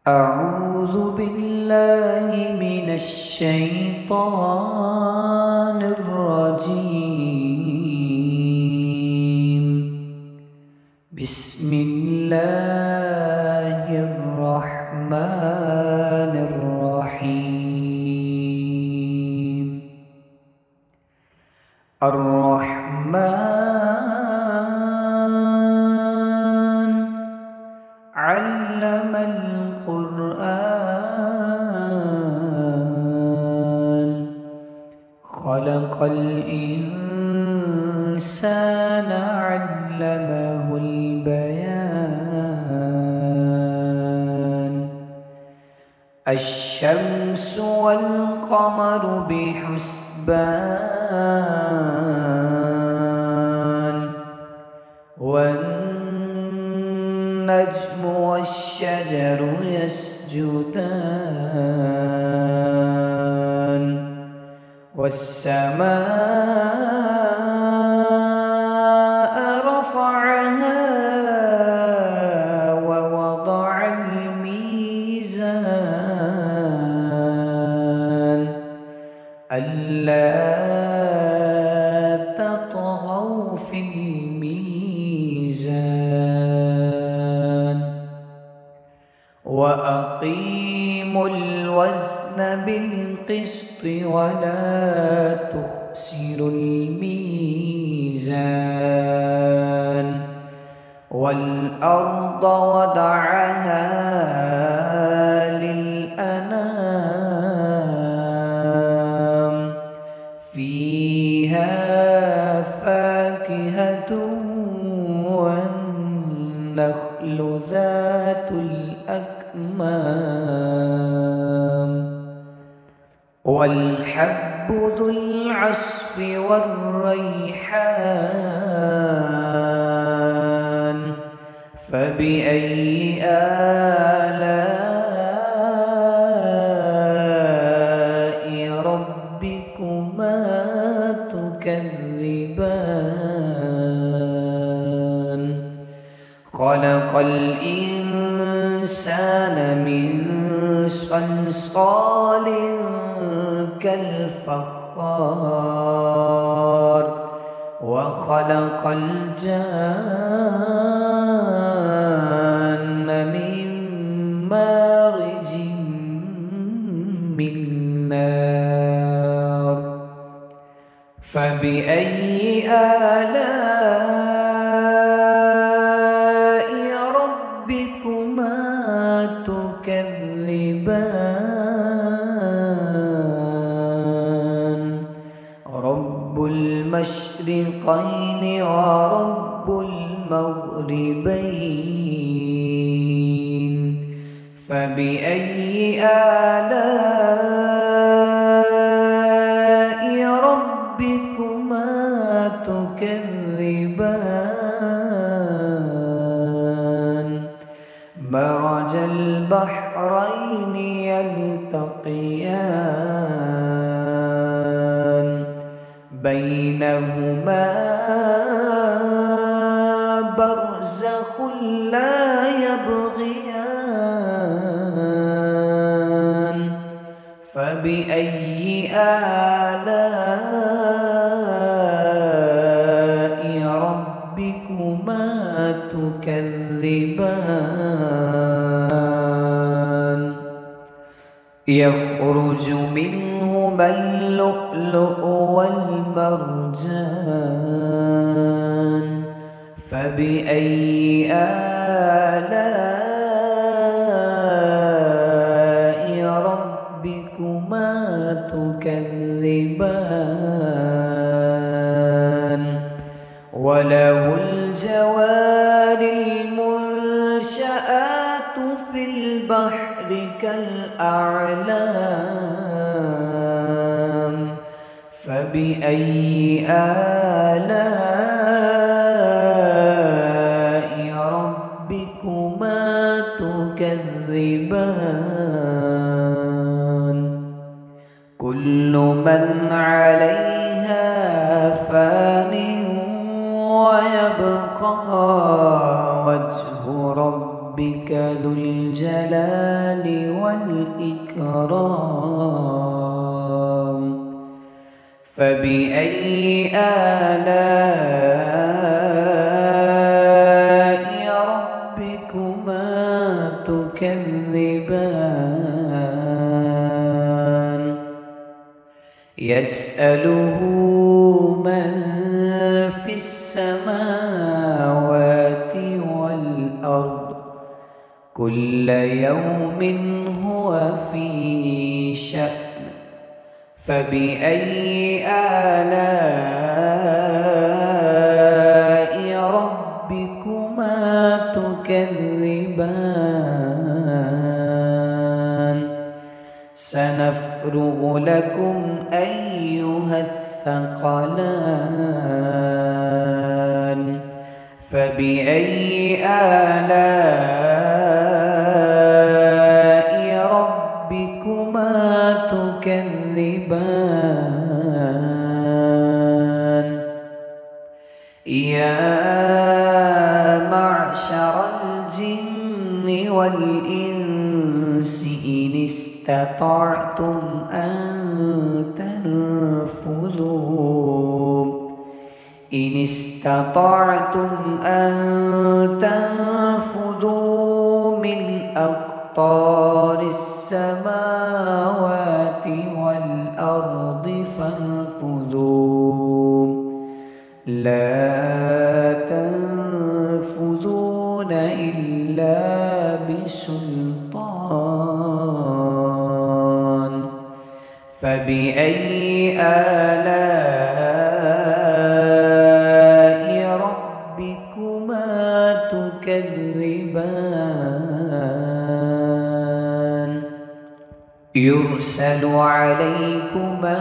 أعوذ بالله من الشيطان الرجيم. بسم الله الرحمن الرحيم. الرحمن علم القرآن خلق الإنسان علمه البيان. الشمس والقمر بحسبان والنجم والشجر يسجدان والسماء رفعها ووضع الميزان ألا تطغوا في الميزان وأقيموا الوزن بالقسط ولا تخسروا الميزان. والأرض وضعها للأنام فيها فاكهة والنخل ذات الأكمام والحب ذو العصف والريحان. فبأي آلاء ربكما تكذبان؟ خلق الإنسان من صلصال كالفخار وخلق الجان من مارج من نار. فبأي آلاء ربكما تكذبان؟ رب المشرقين ورب المغربين. فبأي آلاء ربكما تكذبان؟ مرج البحرين يلتقيان بينهما برزخ لا يبغيان. فبأي آلاء ربكما تكذبان؟ يخرج منهما اللؤلؤ والمرجان. فبأي آلاء ربكما تكذبان؟ وله الجوار المنشآت في البحر كالأعلام. فبأي آلاء ربكما تكذبان؟ كل من عليها فان ويبقى وجه ربك ذو الجلال حرام فبأي آلاء ربكما تكذبان يسأله من في السماوات والأرض كل يوم هو في شأن فبأي آلاء ربكما تكذبان سنفرغ لكم أيها الثقلان فبأي آلاء ربكما تكذبان يا معشر الجن والإنس إن استطعتم أن تنفذوا من أقطار السماوات والأرض فانفذوا لا تنفذون إلا بسلطان فبأي آلاء ربكما تكذبان يرسل عليكما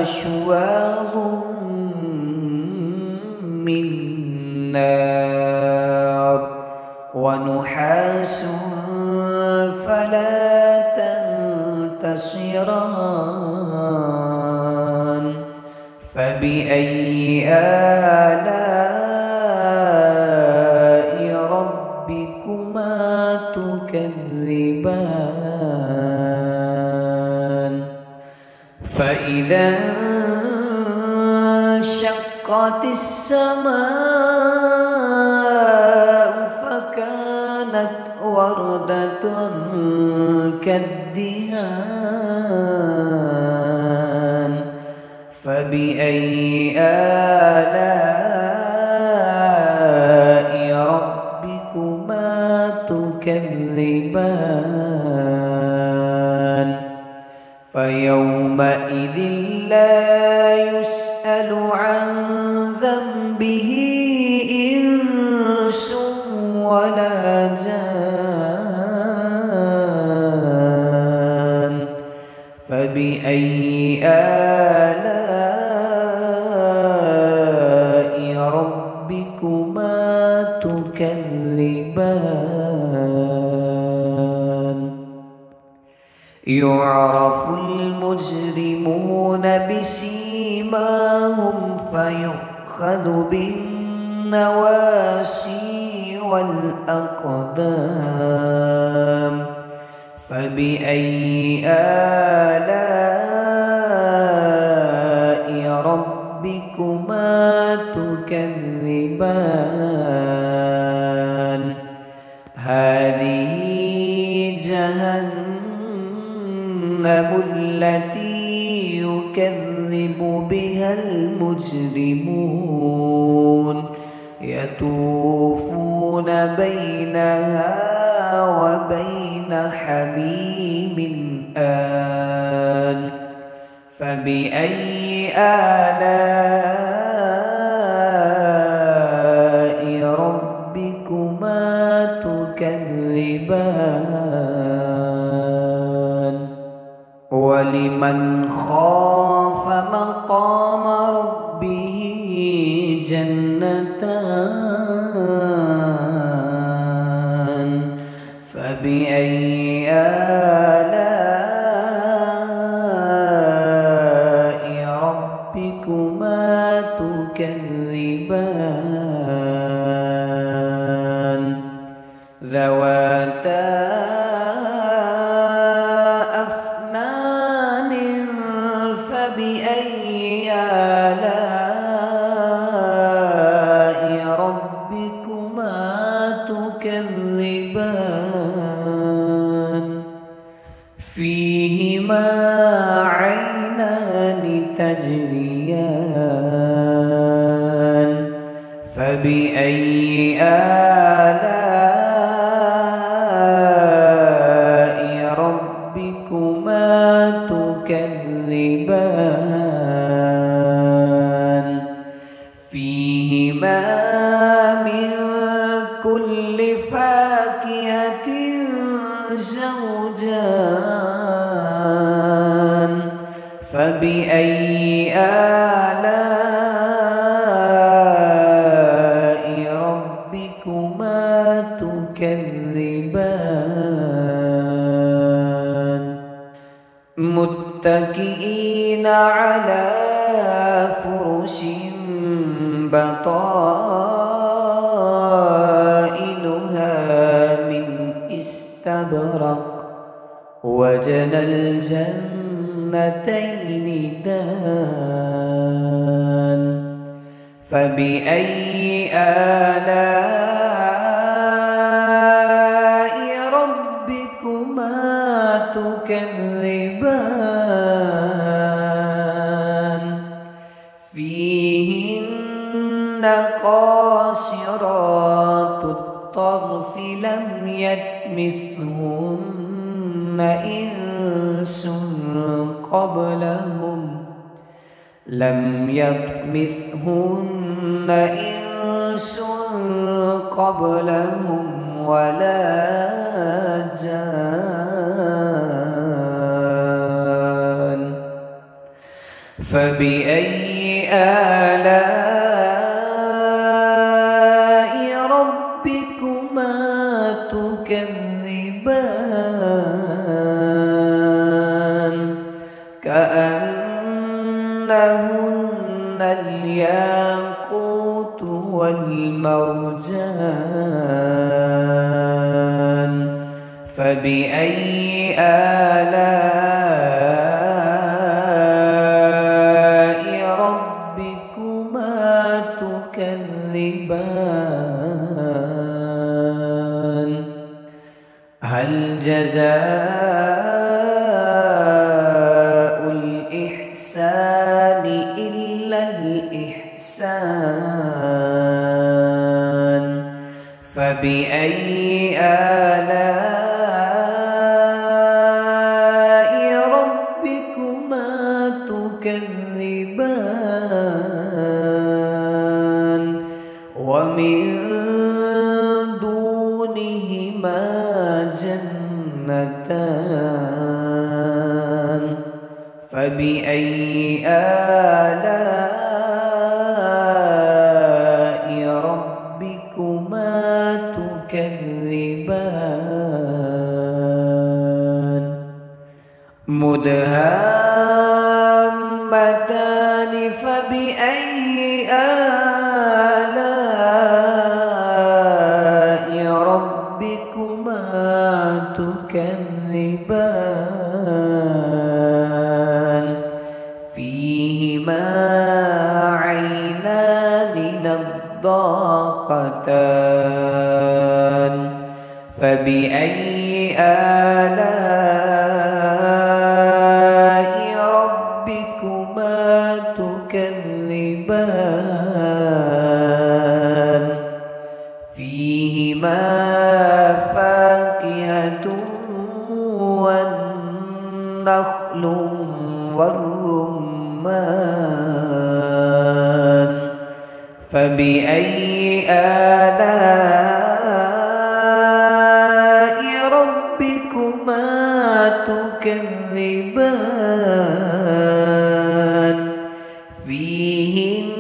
شواظ من نار ونحاس فلا تنتصران فبأي آلاء ربكما تكذبان فإذا انشقت السماء فكانت وردة كالدهان فبأي آلاء ربكما تكذبان فيومئذ لا يسأل عن ذنبه إنس ولا جان فبأي آلاء ربكما تكذبان يعرف المجرمون بسيماهم فيؤخذ بالنواسي والأقدام فبأي آلاء ربكما تكذبان هذه جهنم التي يكذب بها المجرمون يطوفون بينها وبين حميم آن فبأي آلاء ربكما تكذبان ولمن خاف مقام ربه جنتان فبأي آلاء ربكما تكذبان ذواتا فبأي آلاء ربكما تكذبان فيهما من كل فاكهة زوجان فبأي آلاء ربكما تكذبان متكئين على فرش بطائنها من استبرق وجنى الجنتين دان فبأي آلاء ربكما تكذبان فيهن قاصرات الطرف لم يطمثهن إنس قبلهم ولا جان فبأي آلاء ربكما تكذبان كأنهن الياقوت والمرجان فبأي آلاء ربكما تكذبان هل جزاء الإحسان إلا الإحسان فبأي آلاء ربكما تكذبان ومن دونهما جنتان فبأي آلاء ربكما تكذبان مدهامتان فبأي آلاء ربكما تكذبان فيهما عينان نضاختان فبأي آلاء ربكما تكذبان فيهما فاكهة والنخل والرمان فبأي آلاء ربكما تكذبان فيهن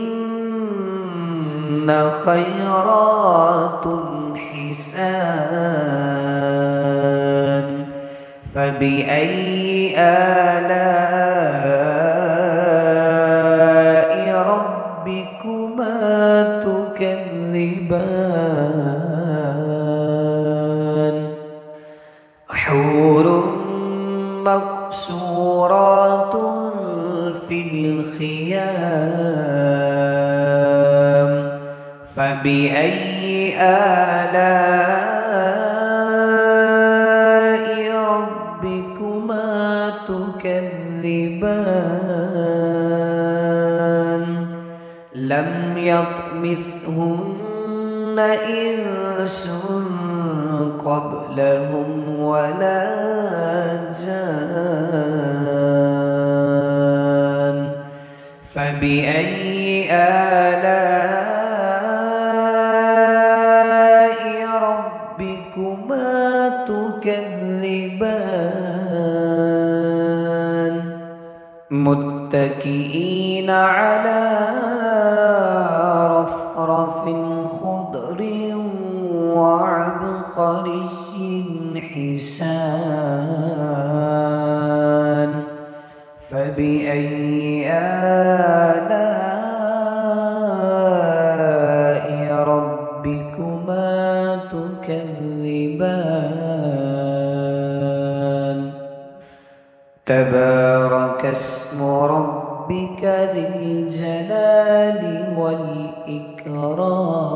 خيرات حسان فبأي آلاء ربكما تكذبان حور مقصورات في الخيام فبأي آلاء ربكما تكذبان لم يطمثهن يطمثهن إنس قبلهم ولا جان فبأي آلاء ربكما تكذبان متكئين على رفرف خضر وعبقري حسان فبأي آلاء ربكما تكذبان تبارك اسم ربك ذي الجلال والإكرام